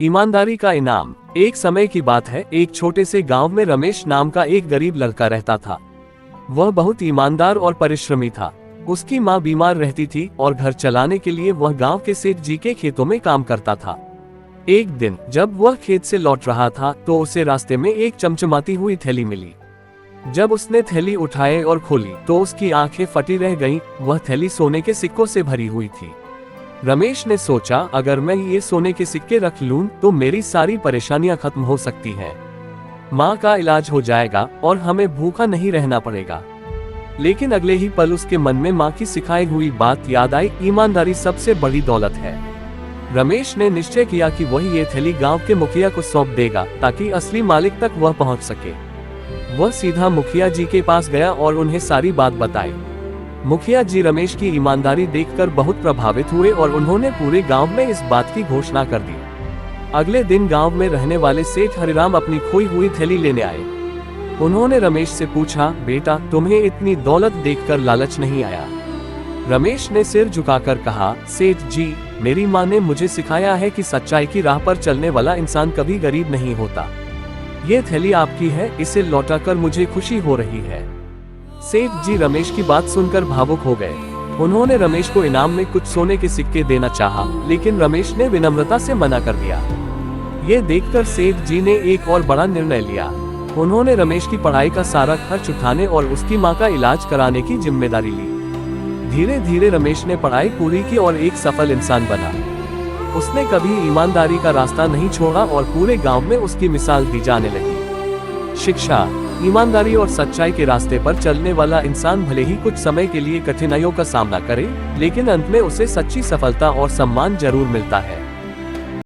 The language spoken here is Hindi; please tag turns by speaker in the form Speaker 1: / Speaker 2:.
Speaker 1: ईमानदारी का इनाम। एक समय की बात है, एक छोटे से गांव में रमेश नाम का एक गरीब लड़का रहता था। वह बहुत ईमानदार और परिश्रमी था। उसकी माँ बीमार रहती थी और घर चलाने के लिए वह गांव के सेठ जी के खेतों में काम करता था। एक दिन जब वह खेत से लौट रहा था तो उसे रास्ते में एक चमचमाती हुई थैली मिली। जब उसने थैली उठाई और खोली तो उसकी आंखें फटी रह गईं। वह थैली सोने के सिक्कों से भरी हुई थी। रमेश ने सोचा, अगर मैं ये सोने के सिक्के रख लूं तो मेरी सारी परेशानियां खत्म हो सकती हैं। माँ का इलाज हो जाएगा और हमें भूखा नहीं रहना पड़ेगा। लेकिन अगले ही पल उसके मन में माँ की सिखाई हुई बात याद आई, ईमानदारी सबसे बड़ी दौलत है। रमेश ने निश्चय किया कि वह ये थैली गांव के मुखिया को सौंप देगा ताकि असली मालिक तक वह पहुंच सके। वह सीधा मुखिया जी के पास गया और उन्हें सारी बात बताई। मुखिया जी रमेश की ईमानदारी देखकर बहुत प्रभावित हुए और उन्होंने पूरे गांव में इस बात की घोषणा कर दी। अगले दिन गांव में रहने वाले सेठ हरिराम अपनी खोई हुई थैली लेने आए। उन्होंने रमेश से पूछा, बेटा, तुम्हें इतनी दौलत देखकर लालच नहीं आया? रमेश ने सिर झुकाकर कहा, सेठ जी, मेरी माँ ने मुझे सिखाया है कि सच्चाई की राह पर चलने वाला इंसान कभी गरीब नहीं होता। ये थैली आपकी है, इसे लौटाकर मुझे खुशी हो रही है। सेठ जी रमेश की बात सुनकर भावुक हो गए। उन्होंने रमेश को इनाम में कुछ सोने के सिक्के देना चाहा, लेकिन रमेश ने विनम्रता से मना कर दिया। ये देखकर सेठ जी ने एक और बड़ा निर्णय लिया। उन्होंने रमेश की पढ़ाई का सारा खर्च उठाने और उसकी माँ का इलाज कराने की जिम्मेदारी ली। धीरे धीरे रमेश ने पढ़ाई पूरी की और एक सफल इंसान बना। उसने कभी ईमानदारी का रास्ता नहीं छोड़ा और पूरे गांव में उसकी मिसाल दी जाने लगी। शिक्षा। ईमानदारी और सच्चाई के रास्ते पर चलने वाला इंसान भले ही कुछ समय के लिए कठिनाइयों का सामना करे, लेकिन अंत में उसे सच्ची सफलता और सम्मान जरूर मिलता है।